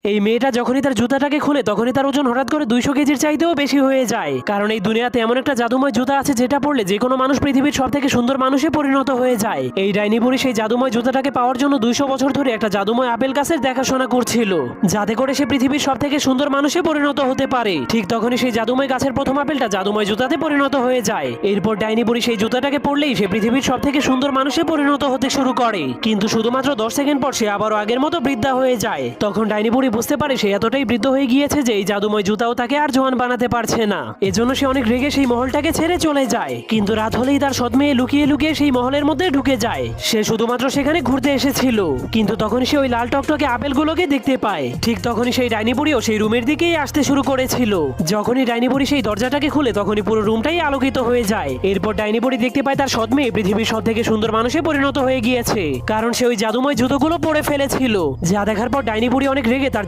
এই মেয়েটা যখনই তার জুতাটাকে খুলে তখনই তার ওজন হঠাৎ করে 200 কেজির চাইতেও বেশি হয়ে যায়। কারণ এই দুনিয়াতে এমন একটা জাদুময় জুতা আছে যেটা পরলে যে কোনো মানুষ পৃথিবীর সব থেকে সুন্দর মানুষে পরিণত হয়ে যায়। এই ডাইনি বুড়ি সেই জাদুময় জুতাটাকে পাওয়ার জন্য 200 বছর ধরে একটা জাদুময় আপেল গাছের দেখাশোনা করছিল, যাতে করে সে পৃথিবীর সব থেকে সুন্দর মানুষে পরিণত হতে পারে। ঠিক তখনই সেই জাদুময় গাছের প্রথম আপেলটা জাদুময় জুতাতে পরিণত হয়ে যায়। এরপর ডাইনি বুড়ি সেই জুতাটাকে পরলেই সে পৃথিবীর সব থেকে সুন্দর মানুষে পরিণত হতে শুরু করে। কিন্তু শুধুমাত্র 10 সেকেন্ড পর সে আবারও আগের মতো বৃদ্ধা হয়ে যায়। তখন ডাইনি বুড়ি বুঝতে পারে সে এতটাই বৃদ্ধ হয়ে গিয়েছে যে এই জাদুময় জুতাও তাকে আর জোয়ান বানাতে পারছে না। এজন্য সে অনেক রেগে সেই মহলটাকে ছেড়ে চলে যায়। কিন্তু রাত হলেই তার সৎ মেয়ে লুকিয়ে লুকিয়ে সেই মহলের মধ্যে ঢুকে যায়। সে শুধুমাত্র সেখানে ঘুরতে এসেছিল, কিন্তু তখন সে ওই লাল টকটকে আপেলগুলোকে দেখতে পায়। ঠিক তখনই সেই ডাইনি বুড়িও সেই রুমের দিকেই আসতে শুরু করেছিল। যখনই ডাইনি বুড়ি সেই দরজাটাকে খুলে তখনই পুরো রুমটাই আলোকিত হয়ে যায়। এরপর ডাইনি বুড়ি দেখতে পায় তার সৎ মেয়ে পৃথিবীর সব থেকে সুন্দর মানুষে পরিণত হয়ে গিয়েছে, কারণ সে ওই জাদুময় জুতোগুলো পরে ফেলেছিল। যা দেখার পর ডাইনি বুড়ি অনেক রেগে তার